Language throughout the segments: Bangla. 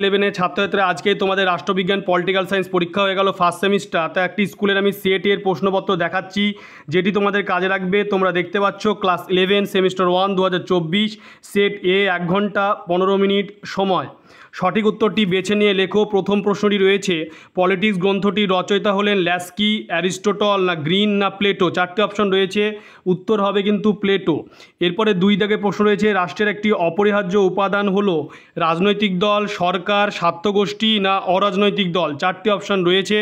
ইলেভেনের ছাত্রছাত্রীরা আজকে তোমাদের রাষ্ট্রবিজ্ঞান পলিটিক্যাল সায়েন্স পরীক্ষা হয়ে গেল ফার্স্ট সেমিস্টার। তা একটি স্কুলের আমি সেট এর প্রশ্নপত্র দেখাচ্ছি যেটি তোমাদের কাজে লাগবে। তোমরা দেখতে পাচ্ছ ক্লাস 11 সেমিস্টার 1 2024 সেট এ 1 ঘন্টা 15 মিনিট সময়। সঠিক উত্তরটি বেছে নিয়ে লেখো। প্রথম প্রশ্নটি রয়েছে, পলিটিক্স গ্রন্থটির রচয়িতা হলেন ল্যাস্কি, অ্যারিস্টটল না গ্রিন না প্লেটো। চারটি অপশন রয়েছে, উত্তর হবে কিন্তু প্লেটো। এরপরে 2 দাগের প্রশ্ন রয়েছে, রাষ্ট্রের একটি অপরিহার্য উপাদান হলো রাজনৈতিক দল, সরকার, স্বার্থগোষ্ঠী না অরাজনৈতিক দল। চারটি অপশন রয়েছে,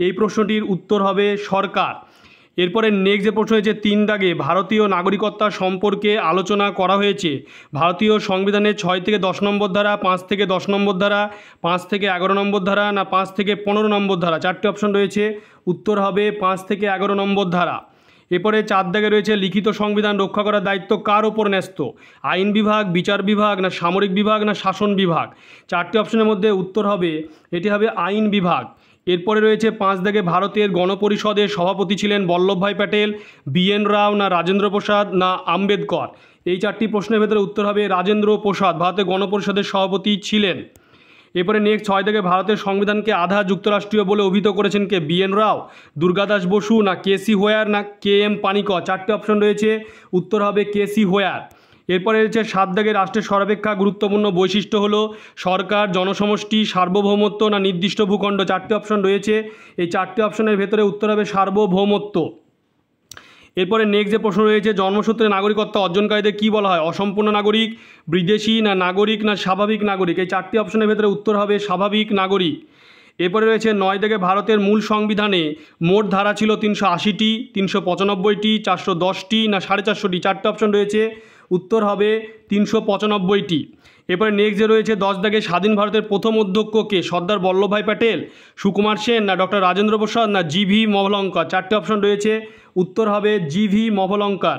এই প্রশ্নটির উত্তর হবে সরকার। এরপরে নেক্সট যে প্রশ্ন হয়েছে 3 দাগে, ভারতীয় নাগরিকত্ব সম্পর্কে আলোচনা করা হয়েছে। ভারতীয় সংবিধানের 6 থেকে 10 নম্বর ধারা, 5 থেকে 10 নম্বর ধারা, 5 থেকে 11 নম্বর ধারা না 5 থেকে 15 নম্বর ধারা। চারটি অপশন রয়েছে, উত্তর হবে 5 থেকে 11 নম্বর ধারা। এরপরে 4 দাগে রয়েছে, লিখিত সংবিধান রক্ষা করার দায়িত্ব কার ওপর ন্যস্ত? আইন বিভাগ, বিচার বিভাগ না সামরিক বিভাগ না শাসন বিভাগ। চারটি অপশনের মধ্যে উত্তর হবে, এটি হবে আইন বিভাগ। এরপরে রয়েছে 5 দাগে, ভারতের গণপরিষদের সভাপতি ছিলেন বল্লভভাই প্যাটেল, বিএন রাও না রাজেন্দ্র প্রসাদ না আম্বেদকর। এই 4টি প্রশ্নের ভেতরে উত্তর হবে রাজেন্দ্র প্রসাদ ভারতের গণপরিষদের সভাপতি ছিলেন। এরপরে নেক্সট 6 থেকে, ভারতের সংবিধানকে আধা যুক্তরাষ্ট্রীয় বলে অভিহিত করেছেন কে? বিএন রাও, দুর্গাদাস বসু না কেসি হোয়ার না কে এম পানিকর। 4টি অপশন রয়েছে, উত্তর হবে কেসি হোয়ার। এরপরে রয়েছে 7 দাগে, রাষ্ট্রের সর্বাপেক্ষা গুরুত্বপূর্ণ বৈশিষ্ট্য হলো সরকার, জনসমষ্টি, সার্বভৌমত্ব না নির্দিষ্ট ভূখণ্ড। 4টি অপশন রয়েছে, এই 4টি অপশনের ভেতরে উত্তর হবে সার্বভৌমত্ব। এরপরে নেক্সট যে প্রশ্ন রয়েছে, জন্মসূত্রে নাগরিকত্ব অর্জনকারীদের কী বলা হয়? অসম্পূর্ণ নাগরিক, বিদেশি না নাগরিক না স্বাভাবিক নাগরিক। এই 4টি অপশনের ভেতরে উত্তর হবে স্বাভাবিক নাগরিক। এরপরে রয়েছে 9 থেকে, ভারতের মূল সংবিধানে মোট ধারা ছিল 380টি, 395টি, 410টি না 450টি। 4টি অপশন রয়েছে, উত্তর হবে 395টি। এরপরে নেক্সট যে রয়েছে 10 দাগে, স্বাধীন ভারতের প্রথম অধ্যক্ষ কে? সর্দার বল্লভভাই প্যাটেল, সুকুমার সেন না ডক্টর রাজেন্দ্র প্রসাদ না জিভি মভলঙ্কর। 4টি অপশন রয়েছে, উত্তর হবে জিভি মভলঙ্কর।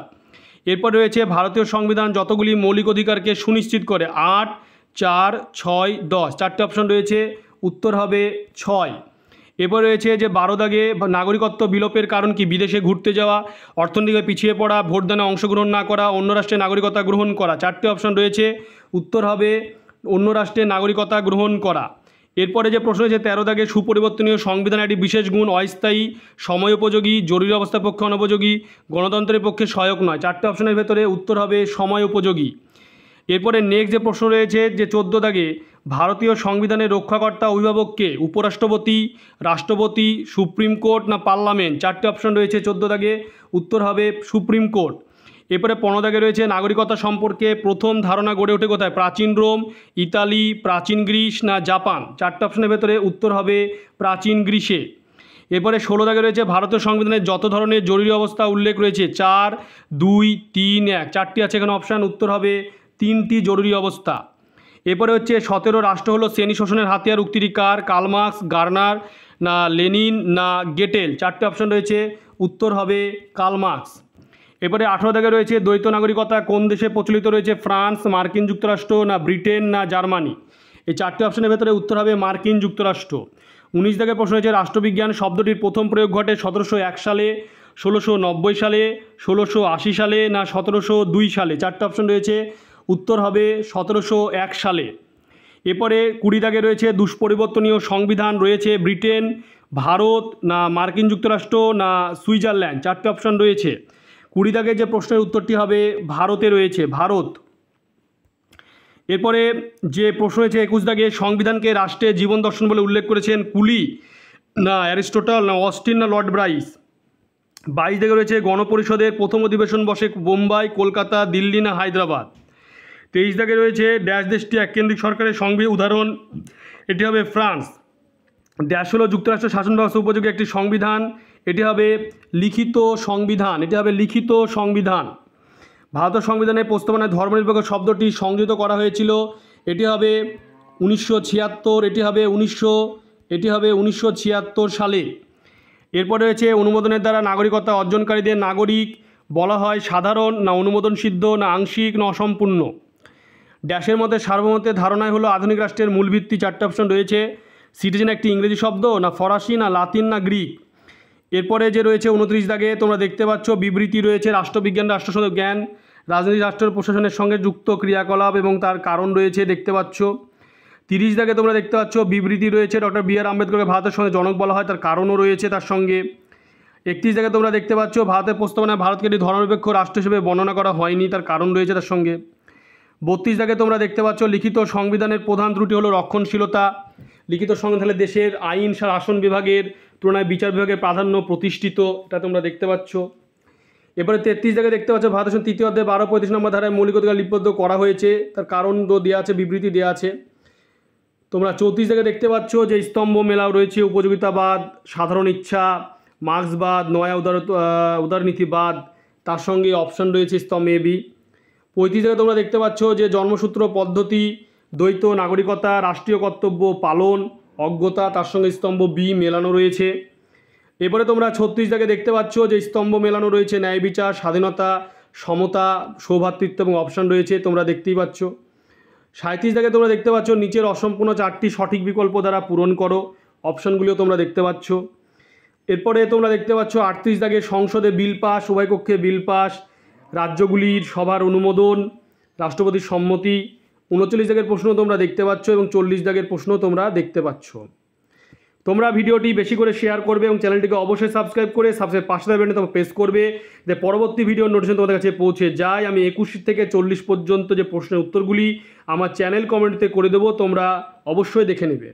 এরপর রয়েছে, ভারতীয় সংবিধান যতগুলি মৌলিক অধিকারকে সুনিশ্চিত করে? 8, 4, 6, 10। 4টি অপশন রয়েছে, উত্তর হবে 6। এরপর রয়েছে যে 12 দাগে, নাগরিকত্ব বিলোপের কারণ কি? বিদেশে ঘুরতে যাওয়া, অর্থনৈতিক পিছিয়ে পড়া, ভোটদানে অংশগ্রহণ না করা, অন্য রাষ্ট্রের নাগরিকতা গ্রহণ করা। 4টি অপশন রয়েছে, উত্তর হবে অন্য রাষ্ট্রের নাগরিকতা গ্রহণ করা। এরপরে যে প্রশ্ন হয়েছে 13 দাগে, সুপরিবর্তনীয় সংবিধান একটি বিশেষ গুণ? অস্থায়ী, সময়োপযোগী, জরুরি অবস্থার পক্ষে অনুপযোগী, গণতন্ত্রের পক্ষে সহায়ক নয়। 4টি অপশনের ভেতরে উত্তর হবে সময় উপযোগী। এরপরে নেক্সট যে প্রশ্ন রয়েছে যে 14 দাগে, ভারতীয় সংবিধানের রক্ষাকর্তা অভিভাবক কে? উপরাষ্ট্রপতি, রাষ্ট্রপতি, সুপ্রিম কোর্ট না পার্লামেন্ট। 4টি অপশন রয়েছে 14 দাগে, উত্তর হবে সুপ্রিম কোর্ট। এরপরে 15 দাগে রয়েছে, নাগরিকতা সম্পর্কে প্রথম ধারণা গড়ে ওঠে কোথায়? প্রাচীন রোম, ইতালি, প্রাচীন গ্রিস না জাপান। 4টি অপশনের ভেতরে উত্তর হবে প্রাচীন গ্রিসে। এরপরে 16 দাগে রয়েছে, ভারতীয় সংবিধানের যত ধরনের জরুরি অবস্থা উল্লেখ রয়েছে? 4, 2, 3, 1। 4টি আছে এখানে অপশান, উত্তর হবে 3টি জরুরি অবস্থা। এরপরে হচ্ছে 17, রাষ্ট্র হলো শ্রেণী শোষণের হাতিয়ার উক্তিটি কার? কার্ল মার্কস, গার্নার না লেনিন না গেটেল। 4টি অপশন রয়েছে, উত্তর হবে কার্ল মার্কস। এরপরে 18 দাগে রয়েছে, দ্বৈত নাগরিকতা কোন দেশে প্রচলিত রয়েছে? ফ্রান্স, মার্কিন যুক্তরাষ্ট্র না ব্রিটেন না জার্মানি। এই 4টি অপশনের ভেতরে উত্তর হবে মার্কিন যুক্তরাষ্ট্র। 19 দাগে প্রশ্ন হয়েছে, রাষ্ট্রবিজ্ঞান শব্দটির প্রথম প্রয়োগ ঘটে 1701 সালে, 1690 সালে, 1680 সালে না 1702 সালে। 4টি অপশন রয়েছে, উত্তর হবে 1701 সালে। এরপরে 20 দাগে রয়েছে, দুষ্পরিবর্তনীয় সংবিধান রয়েছে ব্রিটেন, ভারত না মার্কিন যুক্তরাষ্ট্র না সুইজারল্যান্ড। 4টি অপশন রয়েছে, 20 দাগে যে প্রশ্নের উত্তরটি হবে ভারতে রয়েছে, ভারত। এরপরে যে প্রশ্ন হয়েছে 21 দাগে, সংবিধানকে রাষ্ট্রের জীবন দর্শন বলে উল্লেখ করেছেন কুলি না অ্যারিস্টটল না অস্টিন না লর্ড ব্রাইস। 22 দাগে রয়েছে, গণপরিষদের প্রথম অধিবেশন বসে বোম্বাই, কলকাতা, দিল্লি না হায়দ্রাবাদ। 23 দাগে রয়েছে, ড্যাশ দেশটি এককেন্দ্রিক সরকারের সংবিধান উদাহরণ? এটি হবে ফ্রান্স। ড্যাশ হলো যুক্তরাষ্ট্র শাসন ব্যবস্থা উপযোগী একটি সংবিধান? এটি হবে লিখিত সংবিধান, এটি হবে লিখিত সংবিধান। ভারতের সংবিধানের প্রস্তাবনায় ধর্মনিরপেক্ষ শব্দটি সংযোজিত করা হয়েছিল? এটি হবে 1976, এটি হবে 1976 সালে। এরপরে রয়েছে, অনুমোদনের দ্বারা নাগরিকতা অর্জনকারীদের নাগরিক বলা হয় সাধারণ না অনুমোদন সিদ্ধ না আংশিক না অসম্পূর্ণ। ড্যাশের মধ্যে সার্বভৌমত্বের ধারণাই হলো আধুনিক রাষ্ট্রের মূল ভিত্তি। 4টি অপশন রয়েছে, সিটিজেন একটি ইংরেজি শব্দ না ফরাসি না লাতিন না গ্রিক। এরপরে যে রয়েছে 29 দাগে তোমরা দেখতে পাচ্ছ বিবৃতি রয়েছে, রাষ্ট্রবিজ্ঞান রাষ্ট্রসংঘ জ্ঞান, রাজনীতি রাষ্ট্র প্রশাসনের সঙ্গে যুক্ত ক্রিয়াকলাপ এবং তার কারণ রয়েছে দেখতে পাচ্ছ। 30 দাগে তোমরা দেখতে পাচ্ছ বিবৃতি রয়েছে, ডক্টর বি.আর. আম্বেদকরকে ভারতের সঙ্গে জনক বলা হয়, তার কারণও রয়েছে তার সঙ্গে। 31 দাগে তোমরা দেখতে পাচ্ছ ভারতের প্রস্তাবনায় ভারতকে একটি ধর্মনিরপেক্ষ রাষ্ট্র হিসেবে বর্ণনা করা হয়নি, তার কারণ রয়েছে তার সঙ্গে। 32 দাগে তোমরা দেখতে পাচ্ছ লিখিত সংবিধানের প্রধান ত্রুটি হলো রক্ষণশীলতা। লিখিত সংবিধানে দেশের আইন শাসন বিভাগের তুলনায় বিচার বিভাগের প্রাধান্য প্রতিষ্ঠিত, এটা তোমরা দেখতে পাচ্ছ। এবারে 33 দাগে দেখতে পাচ্ছ ভারতের সঙ্গে 3য় অধ্যায় 12-35 নম্বর ধারায় মৌলিক অধিকার লিপিবদ্ধ করা হয়েছে, তার কারণ দেওয়া আছে, বিবৃতি দেওয়া আছে। তোমরা 34 দাগে দেখতে পাচ্ছ যে স্তম্ভ মেলাও রয়েছে, উপযোগিতাবাদ, সাধারণ ইচ্ছা, মার্ক্সবাদ, নয়া উদারনীতিবাদ, তার সঙ্গে অপশন রয়েছে স্তম্ভ এ বি। 35 দাগে তোমরা দেখতে পাচ্ছ যে জন্মসূত্র পদ্ধতি, দ্বৈত নাগরিকতা, রাষ্ট্রীয় কর্তব্য পালন, অজ্ঞতা, তার সঙ্গে স্তম্ভ বি মেলানো রয়েছে। এরপরে তোমরা 36 দাগে দেখতে পাচ্ছ যে স্তম্ভ মেলানো রয়েছে ন্যায় বিচার, স্বাধীনতা, সমতা, সৌভ্রাতৃত্ব এবং অপশন রয়েছে, তোমরা দেখতেই পাচ্ছ। 37 দাগে তোমরা দেখতে পাচ্ছ নিচের অসম্পূর্ণ 4টি সঠিক বিকল্প দ্বারা পূরণ করো, অপশনগুলিও তোমরা দেখতে পাচ্ছ। এরপরে তোমরা দেখতে পাচ্ছ 38 দাগে সংসদে বিল পাস, উভয় কক্ষে বিল পাস, রাজ্যগুলির সভার অনুমোদন, রাষ্ট্রপতির সম্মতি। 39 দাগের প্রশ্ন তোমরা দেখতে পাচ্ছ এবং 40 দাগের প্রশ্ন তোমরা দেখতে পাচ্ছ। তোমরা ভিডিওটি বেশি করে শেয়ার করবে এবং চ্যানেলটিকে অবশ্যই সাবস্ক্রাইব করে পাশে বাটনে তোমরা প্রেস করবে, যে পরবর্তী ভিডিওর নোটিফিকেশন তোমাদের কাছে পৌঁছে যায়। আমি 21 থেকে 40 পর্যন্ত যে প্রশ্নের উত্তরগুলি আমার চ্যানেল কমেন্টে করে দেবো, তোমরা অবশ্যই দেখে নেবে।